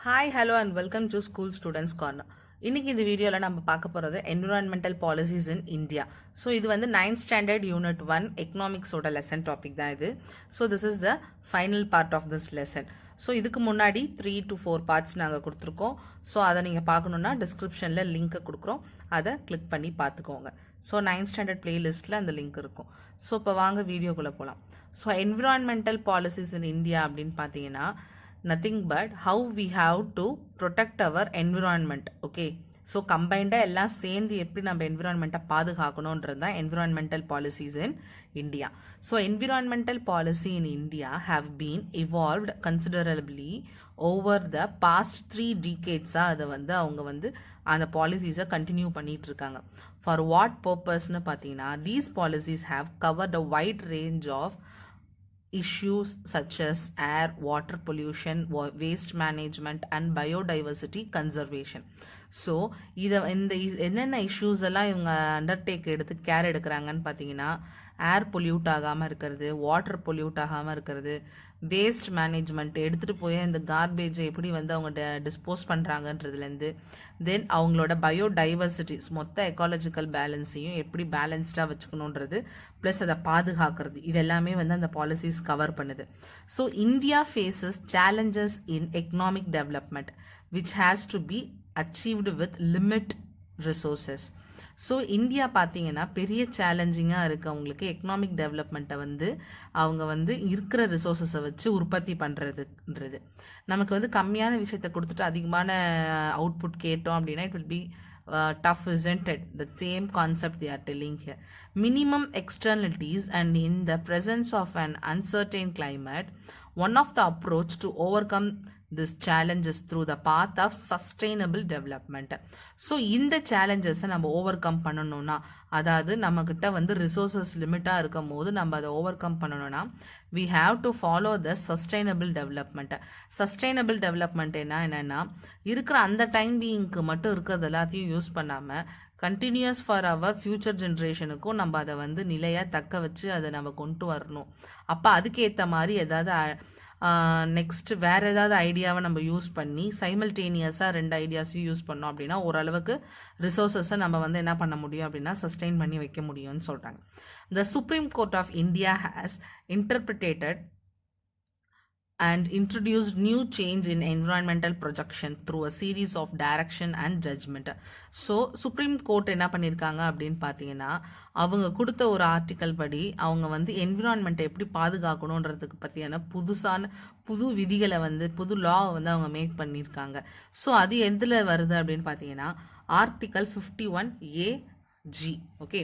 Hi hello and welcome to school students corner. இன்னைக்கு இந்த வீடியோவில் நம்ம பார்க்க போகிறது environmental policies in India. So இது வந்து 9th ஸ்டாண்டர்ட் யூனிட் 1 எக்கனாமிக்ஸோட லெசன் டாபிக் தான் இது. So this is the final part of this lesson. So இதுக்கு முன்னாடி 3 to 4 பார்ட்ஸ் நாங்கள் கொடுத்துருக்கோம். ஸோ அதை நீங்கள் பார்க்கணுன்னா டிஸ்கிரிப்ஷனில் லிங்க்கை கொடுக்குறோம், அதை கிளிக் பண்ணி பார்த்துக்கோங்க. ஸோ 9th ஸ்டாண்டர்ட் பிளேலிஸ்ட்டில் அந்த லிங்க் இருக்கும். ஸோ இப்போ வாங்க வீடியோக்குள்ளே போகலாம். So environmental policies in India அப்படின்னு பார்த்தீங்கன்னா nothing but how we have to protect our environment. Okay, so combined எல்லாம் சேர்ந்து எப்படி நம்ம environment பாதுகாக்கணும்ன்றது தான் environmental policies in India. So environmental policy in India have been evolved considerably over the past 3 decades. அதை வந்து அவங்க வந்து அந்த பாலிசிஸை கண்டினியூ பண்ணிட்டு இருக்காங்க. For what purpose னு பார்த்தீங்கன்னா these policies have covered a wide range of issues such as air, water pollution, waste management and biodiversity conservation. So இந்த என்னென்ன இஷ்யூஸ் எல்லாம் இவங்க அண்டர்டேக் எடுத்து கேர் எடுக்கிறாங்கன்னு பார்த்தீங்கன்னா ஏர் பொல்யூட் ஆகாமல் இருக்கிறது, வாட்டர் பொல்யூட் ஆகாமல் இருக்கிறது, வேஸ்ட் மேனேஜ்மெண்ட், எடுத்துகிட்டு போய் இந்த கார்பேஜை எப்படி வந்து அவங்க டிஸ்போஸ் பண்ணுறாங்கன்றதுலேருந்து, தென் அவங்களோட பயோடைவர்சிட்டிஸ் மொத்த எக்காலஜிக்கல் பேலன்ஸையும் எப்படி பேலன்ஸ்டாக வச்சுக்கணுன்றது, ப்ளஸ் அதை பாதுகாக்கிறது, இது எல்லாமே வந்து அந்த பாலிசிஸ் கவர் பண்ணுது. So India faces challenges in economic development which has to be achieved with limit resources. So India பார்த்தீங்கன்னா பெரிய சேலஞ்சிங்காக இருக்குது அவங்களுக்கு எக்கனாமிக் டெவலப்மெண்ட்டை வந்து அவங்க வந்து இருக்கிற ரிசோர்ஸஸை வச்சு உற்பத்தி பண்ணுறதுன்றது. நமக்கு வந்து கம்மியான விஷயத்தை கொடுத்துட்டு அதிகமான அவுட்புட் கேட்டோம் அப்படின்னா it will B tough, isn't it? The same concept they are telling here. Minimum externalities, and in the presence of an uncertain climate, one of the approach to overcome this challenges through the path of sustainable development. So இந்த சேலஞ்சஸை நம்ம over come பண்ணணும்னா, அதாவது நம்மக்கிட்ட வந்து resources லிமிட்டாக இருக்கும் போது நம்ம அதை ஓவர் கம் பண்ணணும்னா we have to follow the sustainable development. Sustainable development என்னன்னா இருக்கிற அந்த டைம் பீயிங்க்கு மட்டும் இருக்கிறது எல்லாத்தையும் யூஸ் பண்ணாமல் கண்டினியூஸ் ஃபார் அவர் ஃப்யூச்சர் ஜென்ரேஷனுக்கும் நம்ம அதை வந்து நிலையாக தக்க வச்சு அதை நம்ம கொண்டு வரணும். அப்போ அதுக்கேற்ற மாதிரி ஏதாவது நெக்ஸ்ட் வேறு ஏதாவது ஐடியாவை நம்ம யூஸ் பண்ணி சைமல்டேனியஸாக 2 ஐடியாஸையும் யூஸ் பண்ணோம் அப்படின்னா ஓரளவுக்கு ரிசோர்ஸஸை நம்ம வந்து என்ன பண்ண முடியும் அப்படின்னா சஸ்டெயின் பண்ணி வைக்க முடியும்னு சொல்கிறாங்க. The Supreme Court of India has interpreted and introduced new change in environmental projection through a series of direction and judgment. So supreme court என்ன பண்ணியிருக்காங்க அப்படின்னு பார்த்தீங்கன்னா அவங்க கொடுத்த ஒரு ஆர்டிக்கல் படி அவங்க வந்து என்விரான்மெண்ட்டை எப்படி பாதுகாக்கணுன்றதுக்கு பற்றியான புது விதிகளை வந்து புது லா வந்து அவங்க மேக் பண்ணியிருக்காங்க. ஸோ அது எதில் வருது அப்படின்னு பார்த்தீங்கன்னா ஆர்டிக்கல் 51AG. ஓகே,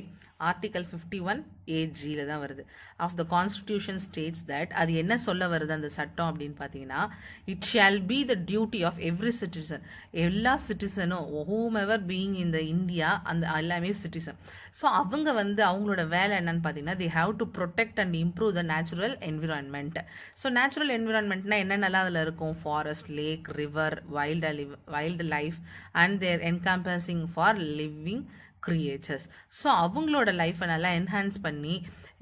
ஆர்டிக்கல் 51AGல தான் வருது. Of the constitution states that, அது என்ன சொல்ல வருது அந்த சட்டம் அப்படின்னு பார்த்தீங்கன்னா it shall be the duty of every citizen, எல்லா சிட்டிசனும் ஹூம் எவர் பீயிங் இன் த இந்தியா, அந்த எல்லாமே சிட்டிசன். ஸோ அவங்க வந்து அவங்களோட வேலை என்னன்னு பார்த்தீங்கன்னா they have to protect and improve the natural environment. So natural என்விரான்மெண்ட்னா என்னென்னலாம் அதில் இருக்கும், forest, lake, river, wild life and their encompassing for living creatures. So அவங்களோட லைஃப்பை நல்லா என்ஹான்ஸ் பண்ணி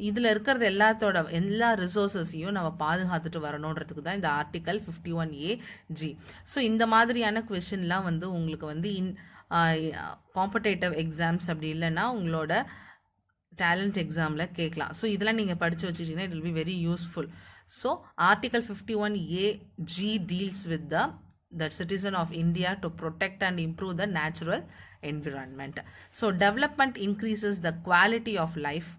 இதில் இருக்கிறது எல்லா ரிசோர்ஸஸையும் நம்ம பாதுகாத்துட்டு வரணுன்றதுக்கு தான் இந்த ஆர்டிக்கல் 51AG. ஸோ இந்த மாதிரியான கொஷின்லாம் வந்து உங்களுக்கு வந்து காம்படேட்டிவ் எக்ஸாம்ஸ் அப்படி இல்லைன்னா உங்களோட டேலண்ட் எக்ஸாமில் கேட்கலாம். ஸோ இதெல்லாம் நீங்கள் படித்து வச்சுக்கிட்டிங்கன்னா it will be very useful. So article 51AG deals with the citizen of India to protect and improve the natural environment. So development increases the quality of life.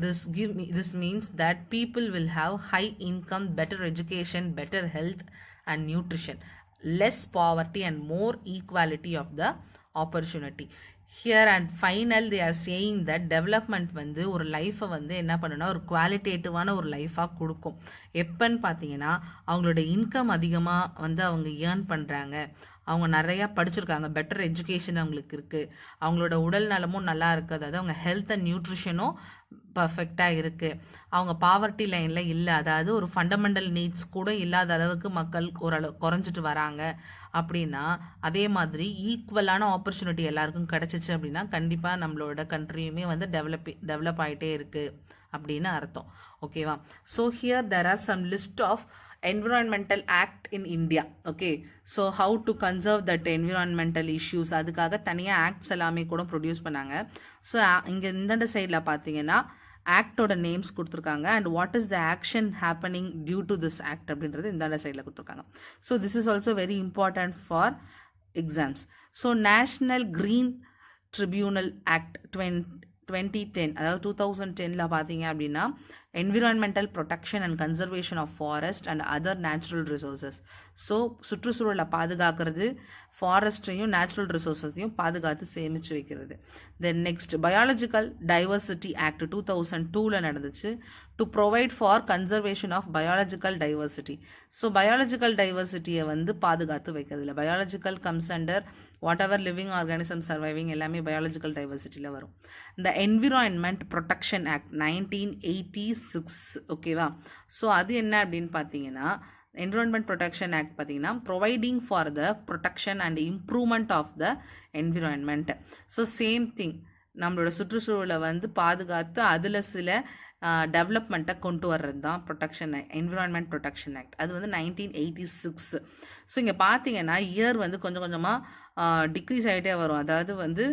This means that people will have high income, better education, better health and nutrition, less poverty and more equality of the opportunity. Here and final they are saying that development வந்து ஒரு லைஃப்பை வந்து என்ன பண்ணுன்னா ஒரு குவாலிட்டேட்டிவான ஒரு லைஃபாக கொடுக்கும். எப்பன்னு பார்த்தீங்கன்னா அவங்களோட இன்கம் அதிகமாக வந்து அவங்க ஏர்ன் பண்ணுறாங்க, அவங்க நிறையா படிச்சிருக்காங்க, பெட்டர் எஜுகேஷன் அவங்களுக்கு இருக்குது, அவங்களோட உடல் நலமும் நல்லா இருக்குது, அதாவது அவங்க ஹெல்த் அண்ட் நியூட்ரிஷனும் பர்ஃபெக்டாக இருக்குது, அவங்க பாவர்ட்டி லைனில் இல்லை, அதாவது ஒரு ஃபண்டமெண்டல் நீட்ஸ் கூட இல்லாத அளவுக்கு மக்கள் ஓரளவு குறைஞ்சிட்டு வராங்க அப்படின்னா, அதே மாதிரி ஈக்குவலான ஆப்பர்ச்சுனிட்டி எல்லாருக்கும் கிடச்சிச்சு அப்படின்னா கண்டிப்பாக நம்மளோட கண்ட்ரியுமே வந்து டெவலப் ஆகிட்டே இருக்குது அப்படின்னு அர்த்தம். ஓகேவா? So here there are some list of environmental act in India. Okay, so how to conserve that environmental issues, அதுக்காக தனியாக ஆக்ட்ஸ் எல்லாமே கூட ப்ரொடியூஸ் பண்ணாங்க. ஸோ இங்கே இந்த சைடில் பார்த்தீங்கன்னா ஆக்டோட நேம்ஸ் கொடுத்துருக்காங்க and what is the action happening due to this act அப்படின்றது இந்த சைடில் கொடுத்துருக்காங்க. So this is also very important for exams. So national green tribunal act 2010, அதாவது 2010 பார்த்தீங்க அப்படின்னா environmental protection and conservation of forest and other natural resources. So சுற்றுச்சூழலை பாதுகாக்கிறது, ஃபாரஸ்ட்டையும் நேச்சுரல் ரிசோர்ஸஸையும் பாதுகாத்து சேமித்து வைக்கிறது. Then next biological diversity act 2002 நடந்துச்சு, to provide for conservation of biological diversity. So biological டைவர்சிட்டியை வந்து பாதுகாத்து வைக்கிறதுல biological comes under what ever living organism surviving எல்லாமே பயாலஜிக்கல் டைவர்சிட்டியில் வரும். இந்த என்விரான்மெண்ட் ப்ரொடெக்ஷன் ஆக்ட் 1986, ஓகேவா. ஸோ அது என்ன அப்படின்னு பார்த்தீங்கன்னா என்விரான்மெண்ட் ப்ரொடெக்ஷன் ஆக்ட் பார்த்தீங்கன்னா providing for the protection and improvement of the environment. So same thing, நம்மளோட சுற்றுச்சூழலை வந்து பாதுகாத்து அதில் சில டெவலப்மெண்ட்டை கொண்டு வர்றது தான் ப்ரொடெக்ஷன் என்விரான்மெண்ட் ப்ரொடெக்ஷன் ஆக்ட். அது வந்து 1986. ஸோ இங்கே பார்த்தீங்கன்னா இயர் வந்து கொஞ்சம் கொஞ்சமாக டிக்ரீஸ் ஆகிட்டே வரும். அதாவது வந்து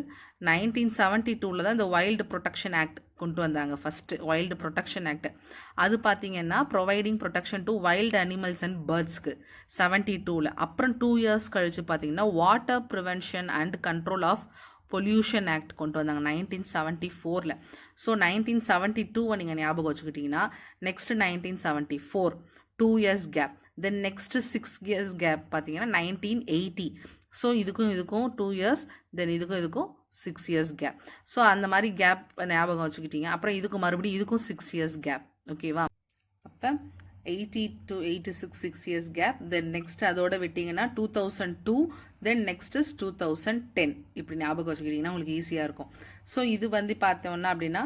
1972 தான் இந்த வைல்டு ப்ரொடெக்ஷன் ஆக்ட் கொண்டு வந்தாங்க. ஃபஸ்ட்டு வைல்டு ப்ரொடெக்ஷன் ஆக்ட் அது பார்த்தீங்கன்னா providing protection to wild animals and பேர்ட்ஸ்க்கு 72. அப்புறம் 2 இயர்ஸ் கழித்து பார்த்தீங்கன்னா water prevention and control of pollution act கொண்டு வந்தாங்க 1974. ஸோ 1972 நீங்கள் ஞாபகம் வச்சுக்கிட்டிங்கன்னா next 1974 2 years gap. Then next 6 years gap பார்த்தீங்கன்னா 1980. ஸோ இதுக்கும் 2 இயர்ஸ், தென் இதுக்கும் 6 இயர்ஸ் கேப். ஸோ அந்த மாதிரி கேப் ஞாபகம் வச்சுக்கிட்டீங்க. அப்புறம் இதுக்கும் 6 இயர்ஸ் கேப், ஓகேவா. அப்போ 80 to 86 6 years gap. Then next அதோட விட்டிங்கன்னா 2002, தென் நெக்ஸ்ட் இஸ் 2010. இப்படி ஞாபகம் வச்சுக்கிட்டிங்கன்னா உங்களுக்கு ஈஸியாக இருக்கும். ஸோ இது வந்து பார்த்தோம்னா அப்படின்னா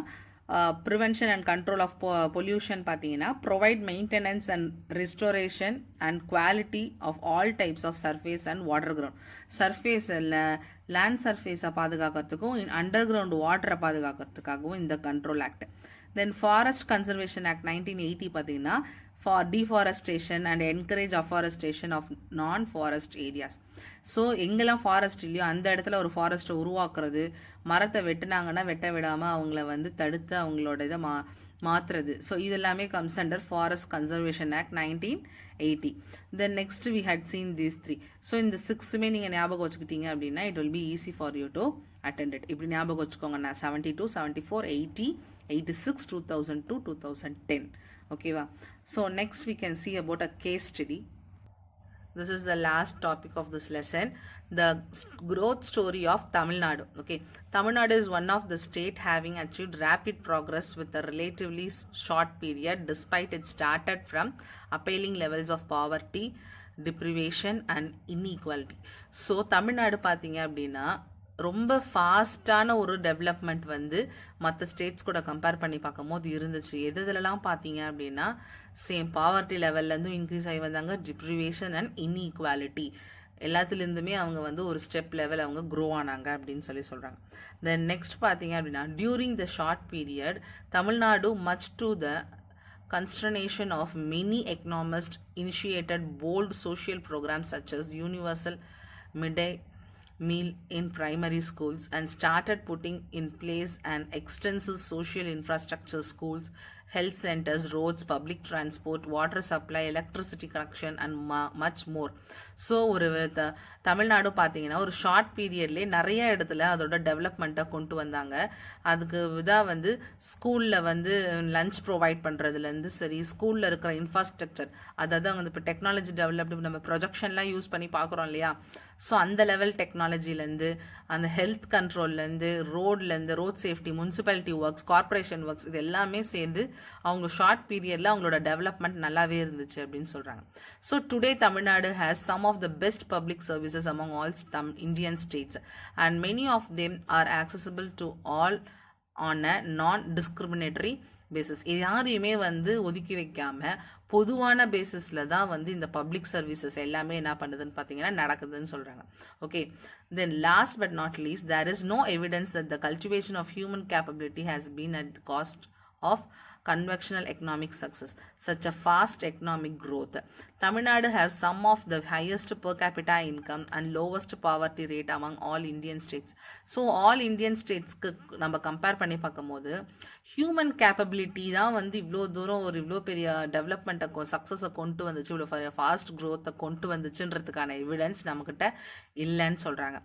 prevention and control of pollution பார்த்தீங்கன்னா provide maintenance and restoration and quality of all types of surface and water ground. சர்ஃபேஸில் லேண்ட் சர்ஃபேஸை பாதுகாக்கிறதுக்கும் அண்டர் கிரவுண்ட் வாட்டரை பாதுகாக்கிறதுக்காகவும் இந்த control act. Then forest conservation act 1980 பார்த்தீங்கன்னா for deforestation and encourage afforestation of non forest areas. So எங்கெல்லாம் forest இல்லையோ அந்த இடத்துல ஒரு ஃபாரஸ்ட்டை உருவாக்குறது, மரத்தை வெட்டினாங்கன்னா வெட்ட விடாமல் அவங்கள வந்து தடுத்து அவங்களோட இதை மாற்றுறது. ஸோ இது எல்லாமே comes under forest conservation act 1980. Then next we had seen these 3. So இந்த 6மே நீங்கள் ஞாபகம் வச்சுக்கிட்டீங்க அப்படின்னா it will be easy for you to attend it. இப்படி ஞாபகம் வச்சுக்கோங்க. நான் 72, 74, 80, 86, 2002, 2010. Okay, so next we can see about a case study. This is the last topic of this lesson, the growth story of Tamil Nadu. Okay, Tamil Nadu is one of the state having achieved rapid progress with a relatively short period despite it started from appalling levels of poverty, deprivation and inequality. So Tamil Nadu பார்த்தீங்க அப்படின்னா ரொம்ப ஃபாஸ்ட்டான ஒரு development வந்து மற்ற states கூட compare பண்ணி பார்க்கும்போது இருந்துச்சு. எதுலலாம் பார்த்தீங்க அப்படின்னா சேம் பாவர்ட்டி லெவல்லேருந்தும் இன்க்ரீஸ் ஆகி வந்தாங்க, டிப்ரிவேஷன் அண்ட் இன்இக்வாலிட்டி எல்லாத்துலேருந்துமே அவங்க வந்து ஒரு ஸ்டெப் லெவல் அவங்க க்ரோ ஆனாங்க அப்படின்னு சொல்கிறாங்க. தென் நெக்ஸ்ட் பார்த்தீங்க அப்படின்னா during the short period Tamil Nadu much to the consternation of many economists initiated bold social programs such as universal midday meal in primary schools and started putting in place an extensive social infrastructure, schools, health centers, roads, public transport, water supply, electricity connection and much more. So ஒரு தமிழ்நாடு பார்த்தீங்கன்னா ஒரு short பீரியட்லேயே நிறைய இடத்துல அதோட டெவலப்மெண்ட்டை கொண்டு வந்தாங்க. அதுக்கு இதாக வந்து ஸ்கூலில் வந்து லஞ்ச் ப்ரொவைட் பண்ணுறதுலேருந்து சரி, ஸ்கூலில் இருக்கிற இன்ஃப்ராஸ்ட்ரக்சர், அதாவது அவங்க இப்போ டெக்னாலஜி டெவலப்டு நம்ம ப்ரொஜெக்ஷன்லாம் யூஸ் பண்ணி பார்க்குறோம் இல்லையா. ஸோ அந்த லெவல் டெக்னாலஜிலேருந்து அந்த ஹெல்த் கண்ட்ரோல்லேருந்து ரோட்லேருந்து road safety, municipality works, corporation works, இது எல்லாமே சேர்ந்து அவங்க ஷார்ட் பீரியடில் அவங்களோட டெவலப்மெண்ட் நல்லாவே இருந்துச்சு அப்படின்னு சொல்கிறாங்க. So today Tamil Nadu has some of the best public services among all Indian states and many of them are accessible to all on a non discriminatory basis. இது யாரையுமே வந்து ஒதுக்கி வைக்காமல் பொதுவான பேசிஸில் தான் வந்து இந்த பப்ளிக் சர்வீசஸ் எல்லாமே என்ன பண்ணுதுன்னு பார்த்தீங்கன்னா நடக்குதுன்னு சொல்கிறாங்க. Okay, then last but not least, there is no evidence that the cultivation of human capability has been at the cost of conventional economic success, such a fast economic growth. Tamil Nadu has some of the highest per capita income and lowest poverty rate among all Indian states. So all Indian states-க்கு நம்ம compare பண்ணி பார்க்கும்போது human capability தான் வந்து இவ்வளோ தூரம் ஒரு இவ்வளோ பெரிய டெவலப்மெண்ட்டை சக்ஸஸை கொண்டு வந்துச்சு, இவ்வளோ ஃபாஸ்ட் க்ரோத்தை கொண்டு வந்துச்சுன்றதுக்கான எவிடன்ஸ் நம்மக்கிட்ட இல்லைன்னு சொல்கிறாங்க.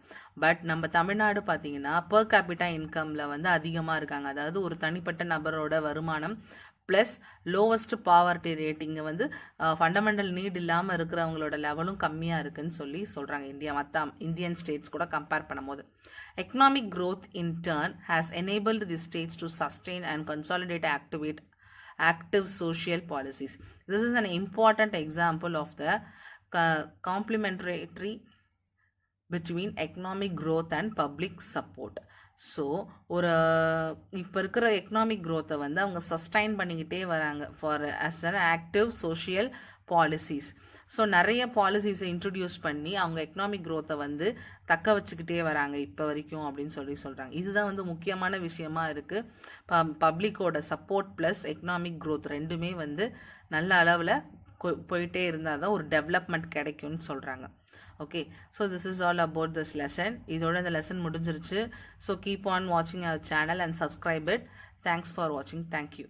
பட் நம்ம தமிழ்நாடு பார்த்தீங்கன்னா பர் கேபிட்டா இன்கமில் வந்து அதிகமாக இருக்காங்க. அதாவது ஒரு தனிப்பட்ட நபரோட வருமானம் ப்ளஸ் லோவஸ்ட் பாவர்ட்டி ரேட்டிங்கை வந்து ஃபண்டமெண்டல் நீட் இல்லாமல் இருக்கிறவங்களோட லெவலும் கம்மியாக இருக்குன்னு சொல்கிறாங்க. மற்ற இந்தியன் ஸ்டேட்ஸ் கூட கம்பேர் பண்ணும்போது economic growth in turn has enabled the states to sustain and consolidate active social policies. This is an important example of the complementary between economic growth and public support. So ஒரு இப்போ இருக்கிற economic க்ரோத்தை வந்து அவங்க sustain பண்ணிக்கிட்டே வராங்க for us an active social policies. So நிறைய பாலிசிஸை introduce பண்ணி அவங்க எக்கனாமிக் க்ரோத்தை வந்து தக்க வச்சுக்கிட்டே வராங்க இப்போ வரைக்கும் அப்படின்னு சொல்கிறாங்க. இதுதான் வந்து முக்கியமான விஷயமா இருக்குது. பப்ளிக்கோட சப்போர்ட் ப்ளஸ் எக்கனாமிக் க்ரோத் ரெண்டுமே வந்து நல்ல அளவில் போயிட்டே இருந்தால் தான் ஒரு டெவலப்மெண்ட் கிடைக்கும்னு சொல்கிறாங்க. Okay, so this is all about this lesson. இதோட இந்த லெசன் முடிஞ்சிருச்சு. ஸோ கீப் ஆன் வாட்சிங் our channel and subscribe it. Thanks for வாட்சிங். தேங்க்யூ.